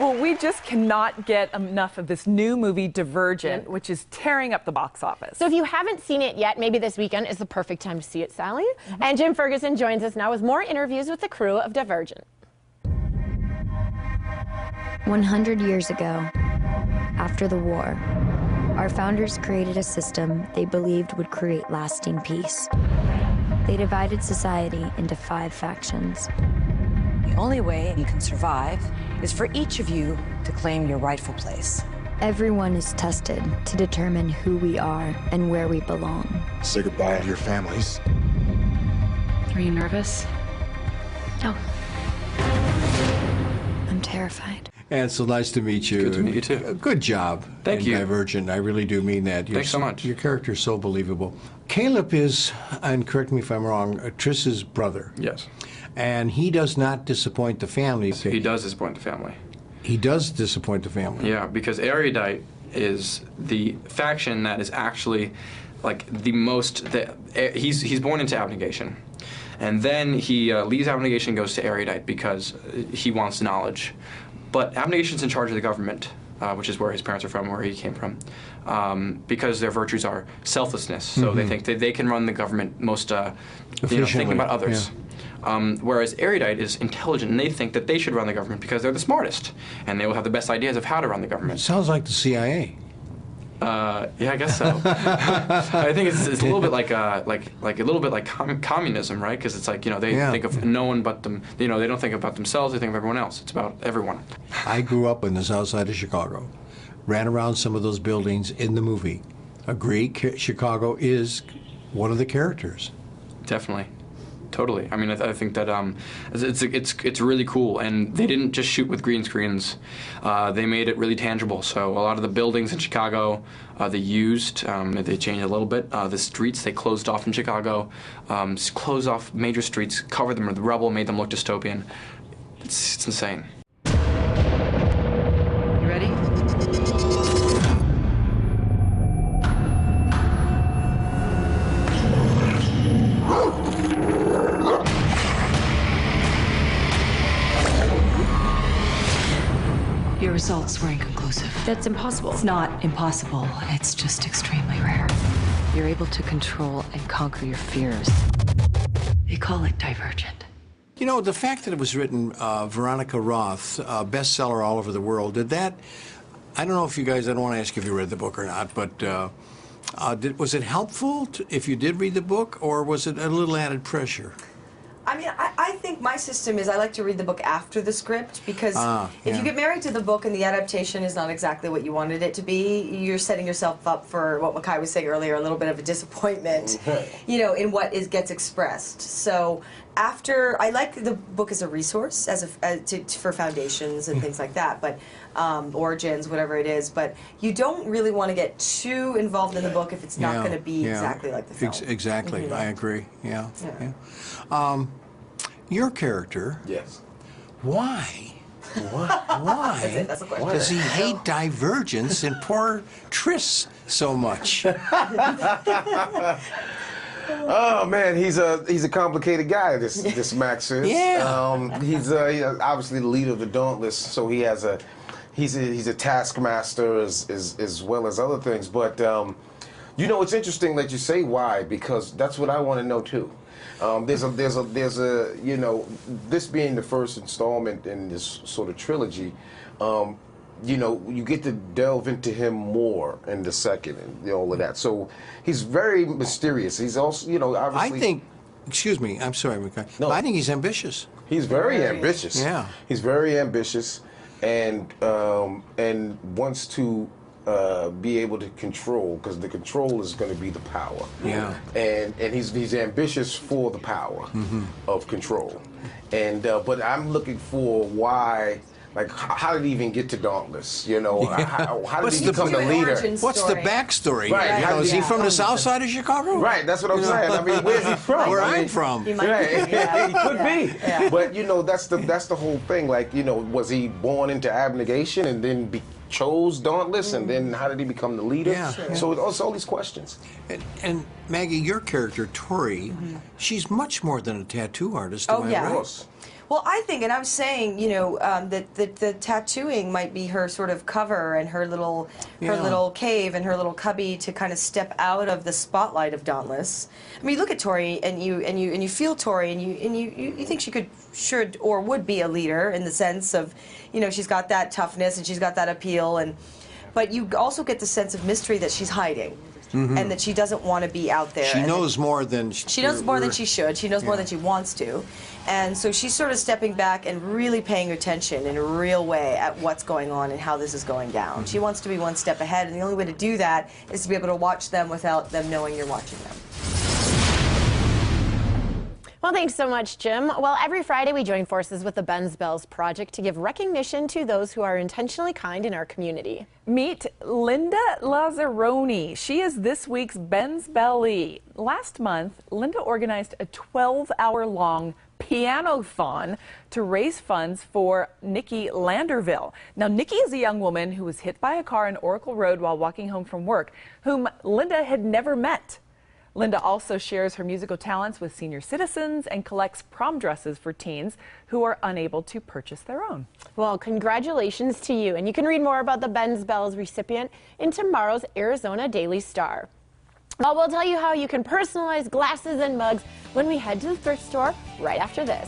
Well, we just cannot get enough of this new movie, Divergent, which is tearing up the box office. So if you haven't seen it yet, maybe this weekend is the perfect time to see it, Sally. And Jim Ferguson joins us now with more interviews with the crew of Divergent. 100 years ago, after the war, our founders created a system they believed would create lasting peace. They divided society into 5 factions. The only way you can survive is for each of you to claim your rightful place. Everyone is tested to determine who we are and where we belong. Say goodbye to your families. Are you nervous? No. I'm terrified. And so nice to meet you. Good to meet you too. Good job. Thank you. Divergent. I really do mean that. Thanks so much. Your character is so believable. Caleb is, and correct me if I'm wrong, Triss's brother. Yes. And he does not disappoint the family. He does disappoint the family. He does disappoint the family. Yeah, because Erudite is the faction that is actually like the most. He's born into abnegation, and then he leaves abnegation and goes to Erudite because he wants knowledge. But abnegation's in charge of the government, which is where his parents are from, where he came from, because their virtues are selflessness. So they think they can run the government most, thinking about others. Yeah. Whereas Erudite is intelligent, and they think that they should run the government because they're the smartest, and they will have the best ideas of how to run the government. Sounds like the CIA. Yeah, I guess so. I think it's a little bit like a little bit like communism, right? Because it's like, you know, they think of no one but them. You know, they don't think about themselves. They think of everyone else. It's about everyone. I grew up in the south side of Chicago, ran around some of those buildings in the movie. Agree, Chicago is one of the characters. Definitely. Totally. I mean, I think that it's really cool, and they didn't just shoot with green screens. They made it really tangible. So a lot of the buildings in Chicago, they used. They changed a little bit. The streets they closed off in Chicago, closed off major streets, covered them with rubble, made them look dystopian. It's insane. You ready? Your results were inconclusive. That's impossible. It's not impossible. It's just extremely rare. You're able to control and conquer your fears. They call it Divergent. You know, the fact that it was written, Veronica Roth, bestseller all over the world, did that, I don't know if you guys, I don't want to ask if you read the book or not, but was it helpful if you did read the book, or was it a little added pressure? I mean, I think my system is I like to read the book after the script, because if you get married to the book and the adaptation is not exactly what you wanted it to be, you're setting yourself up for what Makai was saying earlier, a little bit of a disappointment, you know, in what gets expressed. So after, I like the book as a resource, for foundations and things like that, but origins, whatever it is, but you don't really want to get too involved in the book if it's not going to be exactly like the film. Exactly, I agree, yeah. Your character, Yes. why? What? Why That's the question. does he hate Divergence and poor Triss so much? Oh man, he's a complicated guy. This Max is. Yeah. He's obviously the leader of the Dauntless, so he's a taskmaster as well as other things. But you know, it's interesting that you say why, because that's what I want to know too. There's a you know, this being the first installment in this sort of trilogy, you know, you get to delve into him more in the second and all of that. So he's very mysterious. He's also, you know, obviously. I think, excuse me, I'm sorry, Makai. No. I think he's ambitious. He's very ambitious. Yeah. He's very ambitious, and wants to be able to control, because the control is going to be the power. Yeah. And he's ambitious for the power of control. And but I'm looking for why. Like, how did he even get to Dauntless? You know, how did he become the leader? What's the backstory? Right. You know, is he from the south side of Chicago? Right, that's what I'm saying. I mean, where's he from? Where I mean, I'm from. He might Right. be, yeah. He could be. Yeah. But, you know, that's the whole thing. Like, you know, was he born into abnegation and then chose Dauntless, and then how did he become the leader? Yeah. Sure. So it's all these questions. And Maggie, your character, Tori, she's much more than a tattoo artist. Oh, am I yeah. right? Well, Well, I think, and I'm saying, you know, that the tattooing might be her sort of cover and her little cave and her little cubby to kind of step out of the spotlight of Dauntless. I mean, you look at Tori and you feel Tori and you think she should or would be a leader in the sense of, you know, she's got that toughness and she's got that appeal, but you also get the sense of mystery that she's hiding. And that she doesn't want to be out there. She knows more than she knows more than she should. She knows more than she wants to, and so she's sort of stepping back and really paying attention in a real way at what's going on and how this is going down. She wants to be one step ahead, and the only way to do that is to be able to watch them without them knowing you're watching them. Well, thanks so much, Jim. Well, every Friday we join forces with the Ben's Bells Project to give recognition to those who are intentionally kind in our community. Meet Linda Lazzaroni. She is this week's Ben's Belly. Last month, Linda organized a 12-hour-long piano-thon to raise funds for Nikki Landerville. Now, Nikki is a young woman who was hit by a car on Oracle Road while walking home from work, whom Linda had never met. Linda also shares her musical talents with senior citizens and collects prom dresses for teens who are unable to purchase their own. Well, congratulations to you. And you can read more about the Ben's Bells recipient in tomorrow's Arizona Daily Star. Well, we'll tell you how you can personalize glasses and mugs when we head to the thrift store right after this.